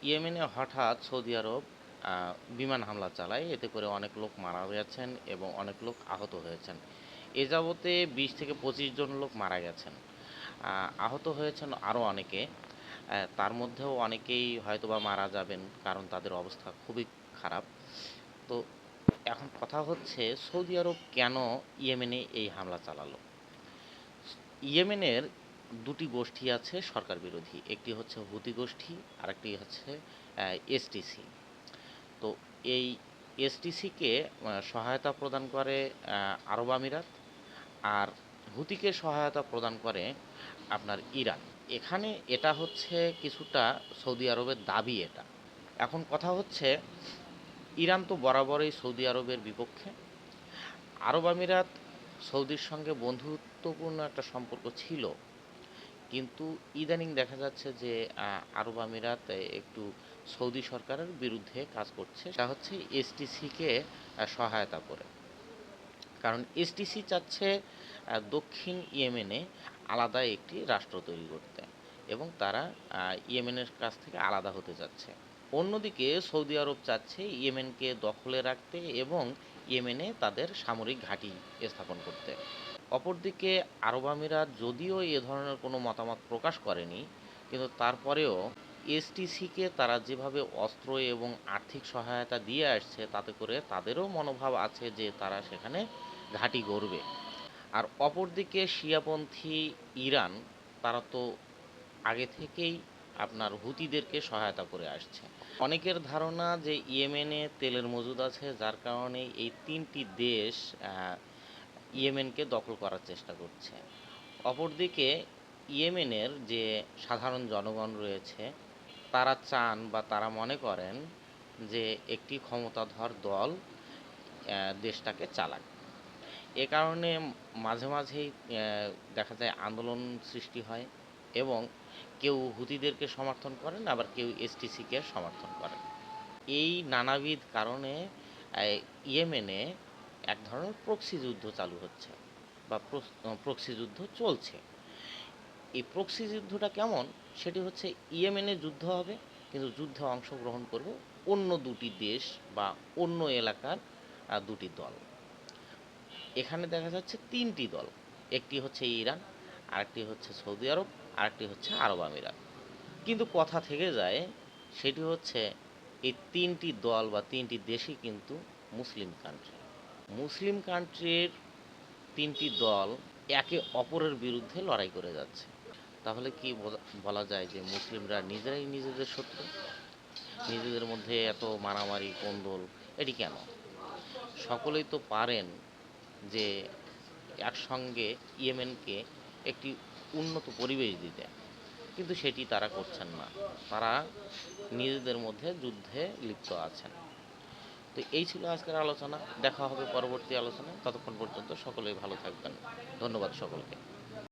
ইয়েমেনে হঠাৎ সৌদি আরব বিমান হামলা চালায়। এতে করে অনেক লোক মারা গেছেন এবং অনেক লোক আহত হয়েছেন। এ যাবতে ২০ থেকে ২৫ জন লোক মারা গেছেন। আহত হয়েছেন আরও অনেকে। তার মধ্যেও অনেকেই হয়তোবা মারা যাবেন, কারণ তাদের অবস্থা খুবই খারাপ। তো এখন কথা হচ্ছে, সৌদি আরব কেন ইয়েমেনে এই হামলা চালালো? ইয়েমেনের দুটি গোষ্ঠী আছে সরকার বিরোধী। একটি হচ্ছে হুতি গোষ্ঠী, আরেকটি হচ্ছে এসটিসি। তো এই এসটিসিকে সহায়তা প্রদান করে আরব আমিরাত, আর হুতিকে সহায়তা প্রদান করে আপনার ইরান। এখানে এটা হচ্ছে কিছুটা সৌদি আরবের দাবি এটা। এখন কথা হচ্ছে, ইরান তো বরাবরই সৌদি আরবের বিপক্ষে। আরব আমিরাত সৌদির সঙ্গে বন্ধুত্বপূর্ণ একটা সম্পর্ক ছিল, কিন্তু ইদানিং দেখা যাচ্ছে যে আরব আমিরাত একটু সৌদি সরকারের বিরুদ্ধে কাজ করছে। সেটা হচ্ছে এসটিসিকে সহায়তা করে। কারণ এসটিসি চাচ্ছে দক্ষিণ ইয়েমেনে আলাদা একটি রাষ্ট্র তৈরি করতে, এবং তারা ইয়েমেনের কাছ থেকে আলাদা হতে যাচ্ছে। অন্যদিকে সৌদি আরব চাচ্ছে ইয়েমেনকে দখলে রাখতে এবং ইয়েমেনে তাদের সামরিক ঘাঁটি স্থাপন করতে। অপরদিকে আরব আমিরাত যদিও এ ধরনের কোনো মতামত প্রকাশ করেনি, কিন্তু তারপরেও এসটিসিকে তারা যেভাবে অস্ত্র এবং আর্থিক সহায়তা দিয়ে আসছে, তাতে করে তাদেরও মনোভাব আছে যে তারা সেখানে ঘাঁটি গড়বে। আর অপরদিকে শিয়াপন্থী ইরান, তারা তো আগে থেকেই আপনার হুতিদেরকে সহায়তা করে আসছে। অনেকের ধারণা যে ইয়েমেনে তেলের মজুদ আছে, যার কারণে এই তিনটি দেশ ইয়েমেনকে দখল করার চেষ্টা করছে। অপরদিকে ইয়েমেনের যে সাধারণ জনগণ রয়েছে, তারা চান বা তারা মনে করেন যে একটি ক্ষমতাধর দল দেশটাকে চালাক। এ কারণে মাঝে মাঝেই দেখা যায় আন্দোলন সৃষ্টি হয়, এবং কেউ হুতিদেরকে সমর্থন করেন, আবার কেউ এসটিসিকে সমর্থন করেন। এই নানাবিধ কারণে ইয়েমেনে এক ধরনের প্রক্সি যুদ্ধ চালু হচ্ছে, বা প্রক্সি যুদ্ধ চলছে। এই প্রক্সি যুদ্ধটা কেমন? সেটি হচ্ছে, ইয়েমেনে যুদ্ধ হবে, কিন্তু যুদ্ধে অংশগ্রহণ করবে অন্য দুটি দেশ বা অন্য এলাকার দুটি দল। এখানে দেখা যাচ্ছে তিনটি দল। একটি হচ্ছে ইরান, আরেকটি হচ্ছে সৌদি আরব, আরেকটি হচ্ছে আরব আমিরাত। কিন্তু কথা থেকে যায়, সেটি হচ্ছে এই তিনটি দল বা তিনটি দেশই কিন্তু মুসলিম কান্ট্রি। মুসলিম কান্ট্রির তিনটি দল একে অপরের বিরুদ্ধে লড়াই করে যাচ্ছে। তাহলে কি বলা যায় যে মুসলিমরা নিজেরাই নিজেদের শত্রু? নিজেদের মধ্যে এত মারামারি কোন্দল, এটি কেন? সকলেই তো পারেন যে একসঙ্গে ইয়েমেনকে একটি উন্নত পরিবেশ দিতে, কিন্তু সেটি তারা করছেন না। তারা নিজেদের মধ্যে যুদ্ধে লিপ্ত আছেন। তো এই ছিল আজকের আলোচনা। দেখা হবে পরবর্তী আলোচনায়। ততক্ষণ পর্যন্ত সকলেই ভালো থাকবেন। ধন্যবাদ সকলকে।